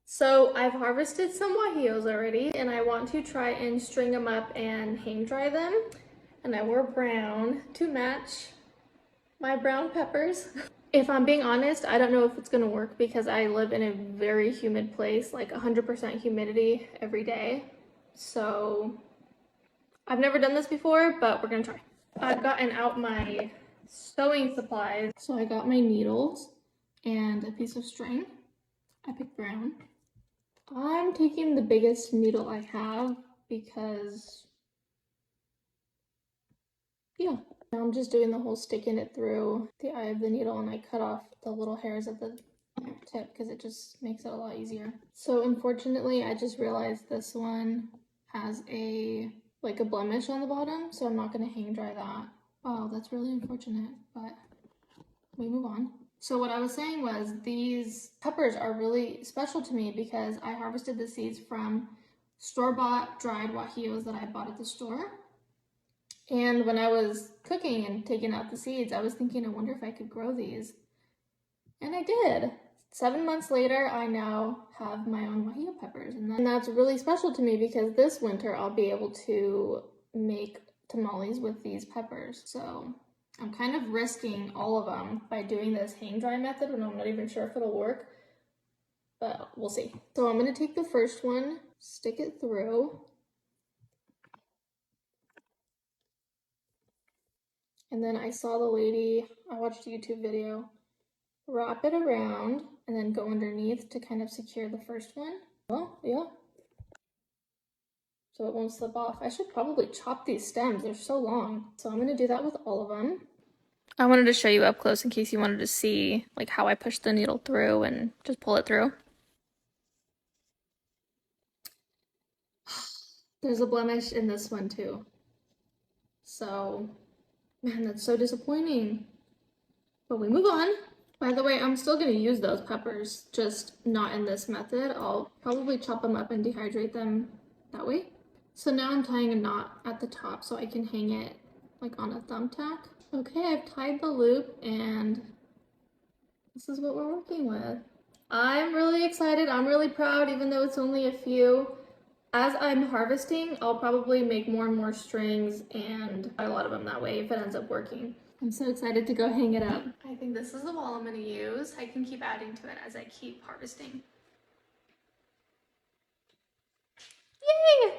So I've harvested some guajillos already and I want to try and string them up and hang dry them. And I wore brown to match my brown peppers. If I'm being honest, I don't know if it's gonna work because I live in a very humid place, like 100% humidity every day. So I've never done this before, but we're gonna try. I've gotten out my sewing supplies. So I got my needles and a piece of string. I picked brown. I'm taking the biggest needle I have because, yeah. Now I'm just doing the whole sticking it through the eye of the needle, and I cut off the little hairs at the tip because it just makes it a lot easier. So unfortunately, I just realized this one has a blemish on the bottom, so I'm not gonna hang dry that. Wow, that's really unfortunate, but we move on. So what I was saying was these peppers are really special to me because I harvested the seeds from store-bought dried guajillos that I bought at the store. And when I was cooking and taking out the seeds, I was thinking, I wonder if I could grow these. And I did. 7 months later, I now have my own guajillo peppers. And that's really special to me because this winter I'll be able to make tamales with these peppers. So I'm kind of risking all of them by doing this hang dry method, and I'm not even sure if it'll work, but we'll see. So I'm gonna take the first one, stick it through, and then I saw the lady, I watched a YouTube video, wrap it around and then go underneath to kind of secure the first one. Oh, yeah. So it won't slip off. I should probably chop these stems, they're so long. So I'm gonna do that with all of them. I wanted to show you up close in case you wanted to see like how I push the needle through and just pull it through. There's a blemish in this one too. So, man, that's so disappointing. But we move on. By the way, I'm still gonna use those peppers, just not in this method. I'll probably chop them up and dehydrate them that way. So now I'm tying a knot at the top so I can hang it like on a thumbtack. Okay, I've tied the loop and this is what we're working with. I'm really excited, I'm really proud, even though it's only a few. As I'm harvesting, I'll probably make more and more strings and buy a lot of them that way if it ends up working. I'm so excited to go hang it up. I think this is the wall I'm gonna use. I can keep adding to it as I keep harvesting. Yay!